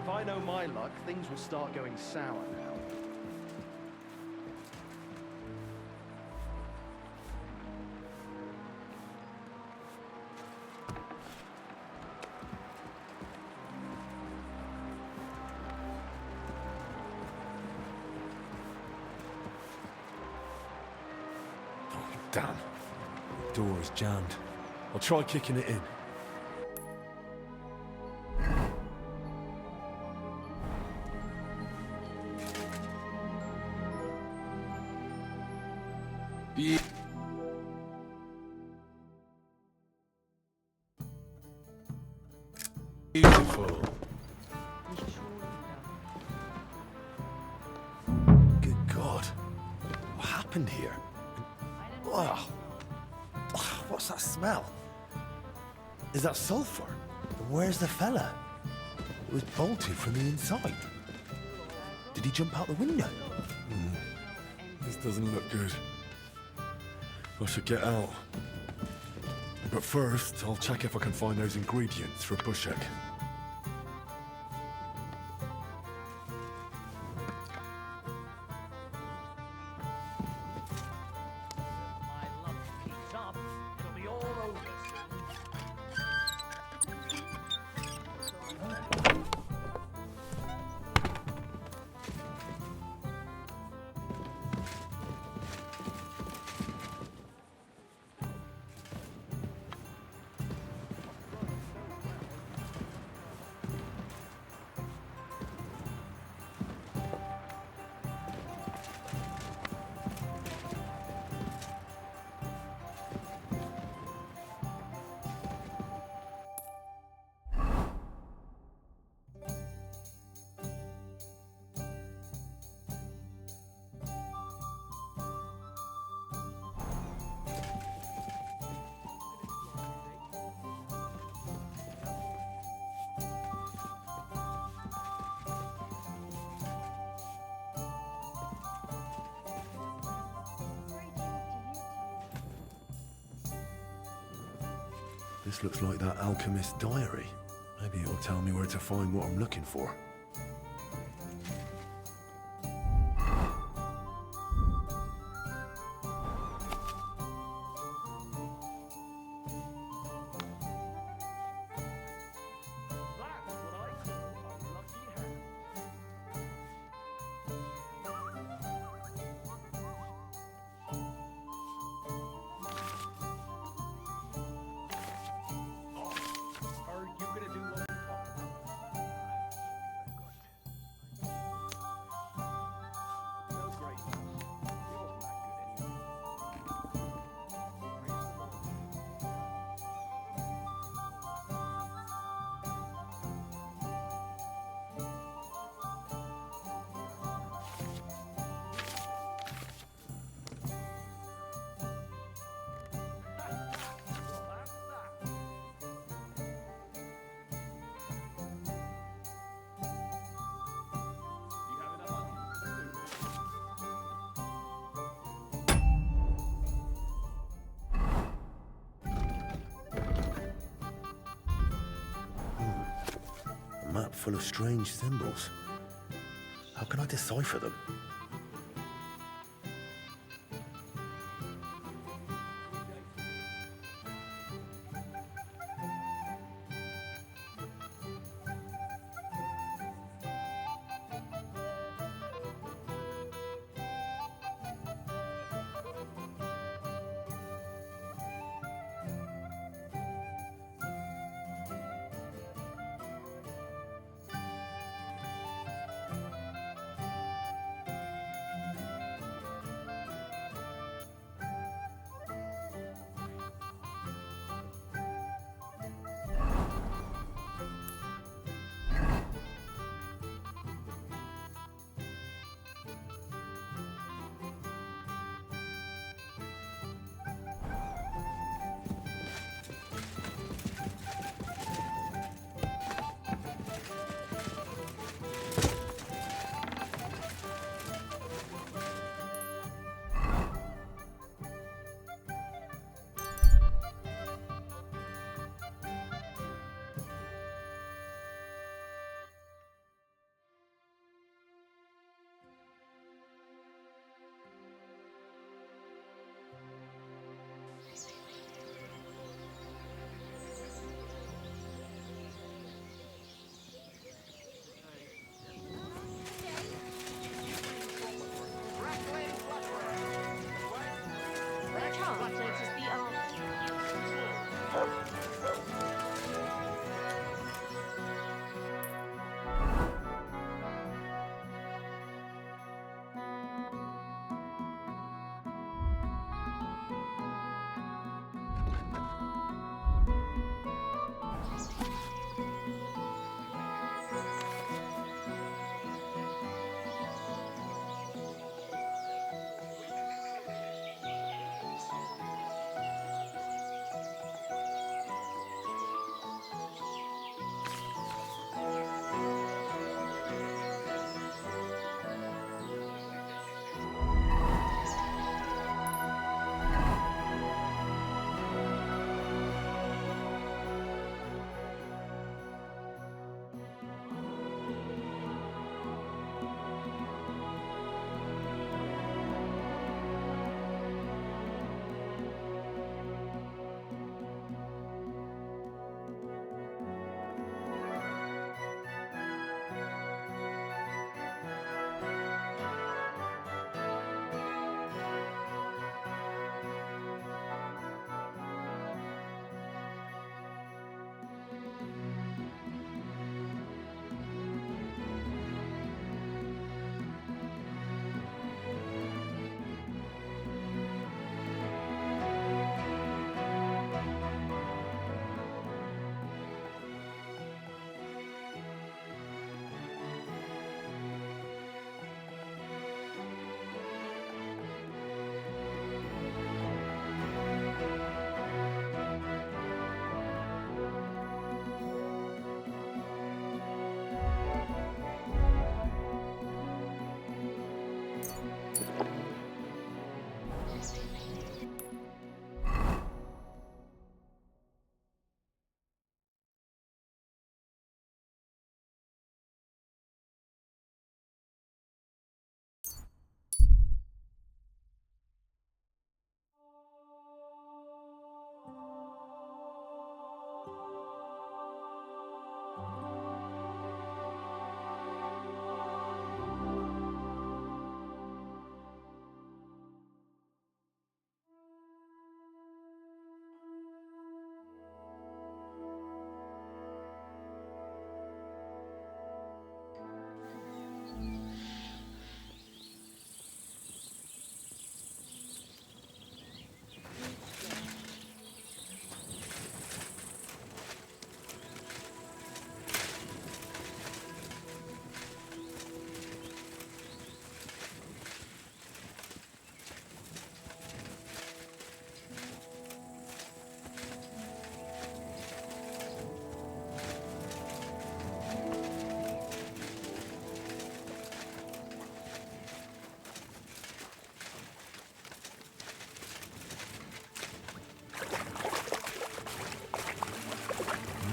S16: If I know my luck, things will start going sour now.
S2: Damn. The door is jammed. I'll try kicking it in. Beautiful. Good God. What happened here? Wow. What's that smell? Is that sulfur? Where's the fella? It was bolted from the inside. Did he jump out the window? This doesn't look good. I should get out. but first, I'll check if I can find those ingredients for Bushek.
S4: My luck keeps up, it'll be all over soon.
S2: This looks like that alchemist's diary. Maybe it'll tell me where to find what I'm looking for. A map full of strange symbols. How can I decipher them?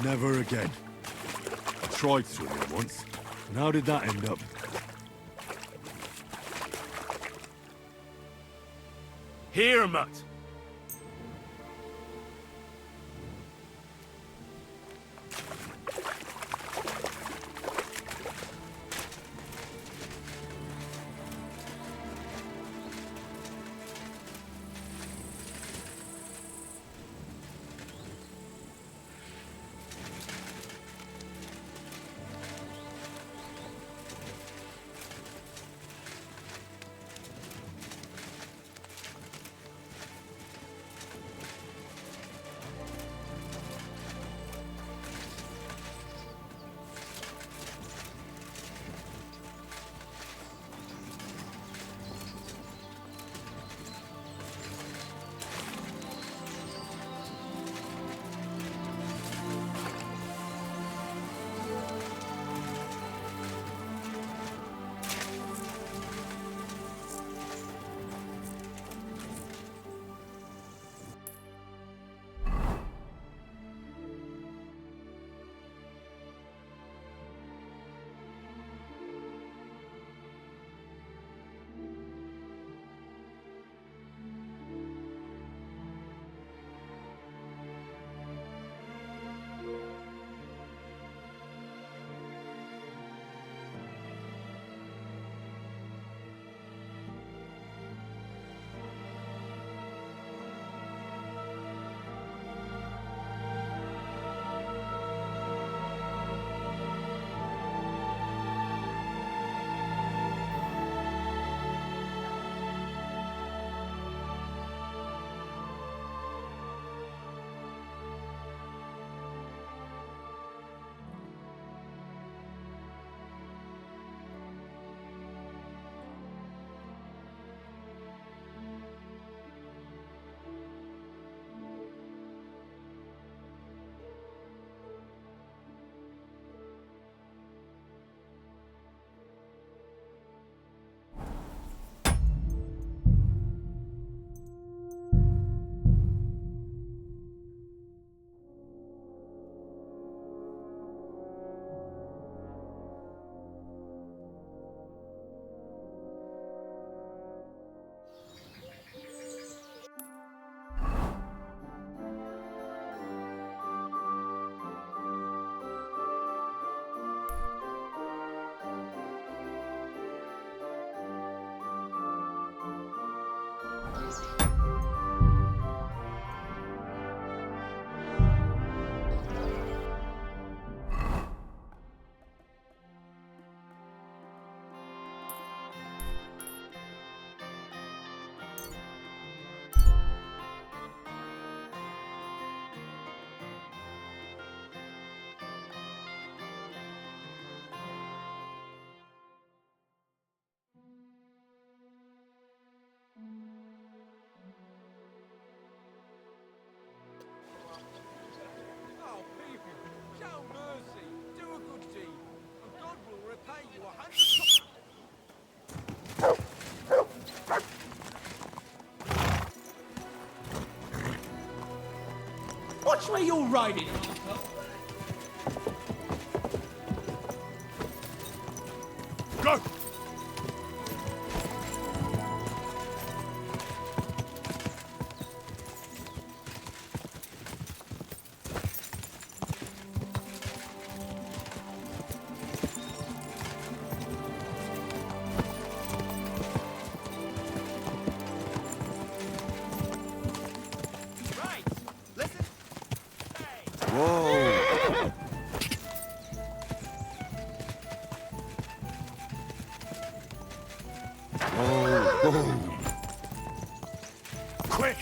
S3: Never again. I tried swimming once, and how did that end up?
S2: Here, Mutt!
S17: Watch where you're riding.
S3: Go!
S17: Right. Listen.
S3: Whoa! Whoa!
S2: Quick!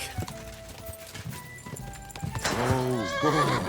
S3: Whoa!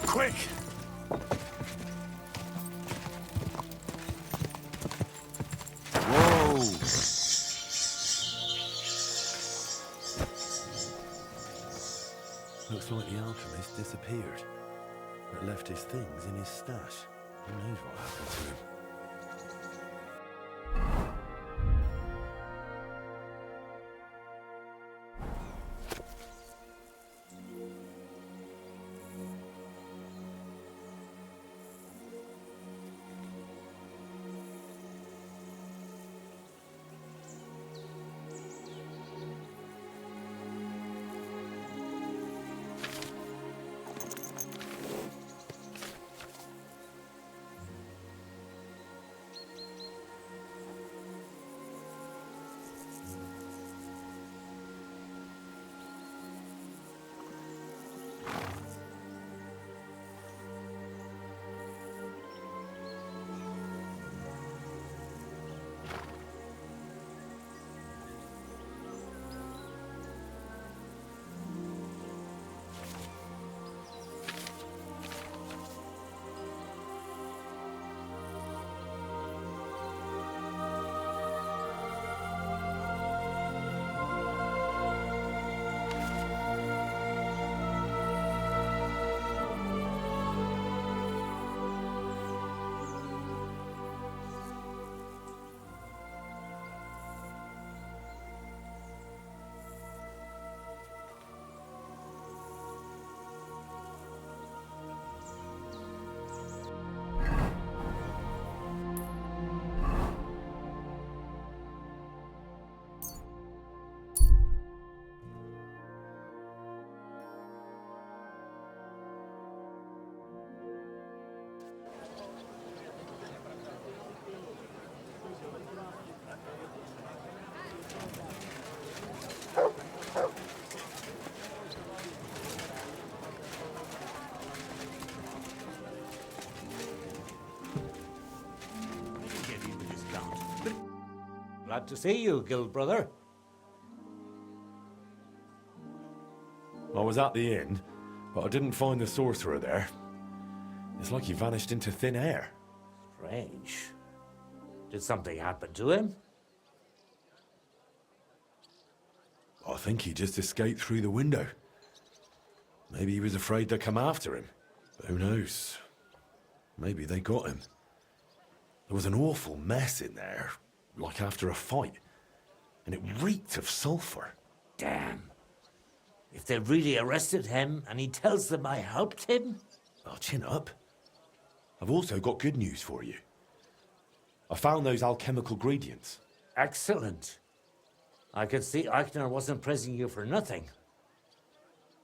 S2: Quick!
S3: Whoa!
S2: Looks like the alchemist disappeared, but left his things in his stash. Who knows what happened to him?
S14: Glad to see you, guild brother.
S2: I was at the inn, but I didn't find the sorcerer there. It's like he vanished into thin air.
S14: Strange. Did something happen to him?
S2: I think he just escaped through the window. Maybe he was afraid they'd come after him. But who knows? Maybe they got him. There was an awful mess in there, like after a fight. And it reeked of sulphur.
S14: Damn. If they really arrested him and he tells them I helped him?
S2: Oh, chin up. I've also got good news for you. I found those alchemical ingredients.
S14: Excellent. I can see Eichner wasn't praising you for nothing.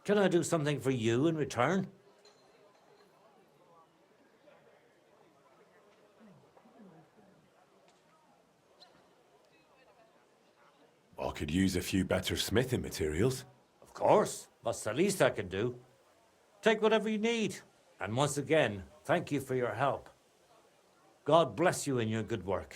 S14: Can I do something for you in return?
S2: I could use a few better smithing materials.
S14: Of course. What's the least I can do? Take whatever you need. And once again, thank you for your help. God bless you in your good work.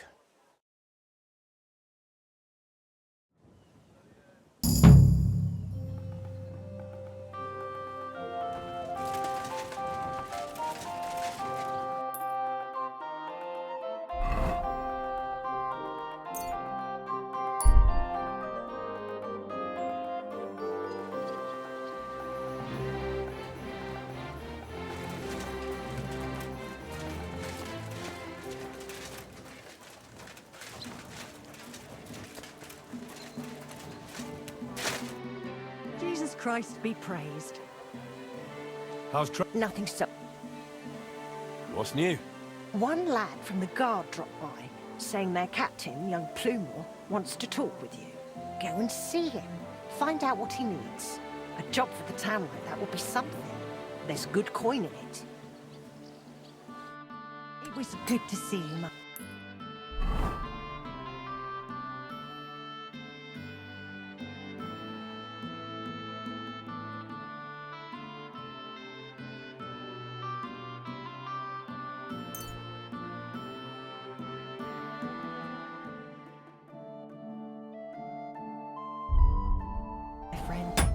S7: Jesus Christ be praised.
S3: How's
S7: Nothing so.
S2: What's new?
S7: One lad from the guard dropped by, saying their captain, young Plumore, wants to talk with you. Go and see him. Find out what he needs. A job for the town like that would be something. There's good coin in it. It was good to see you, Mum. My friend.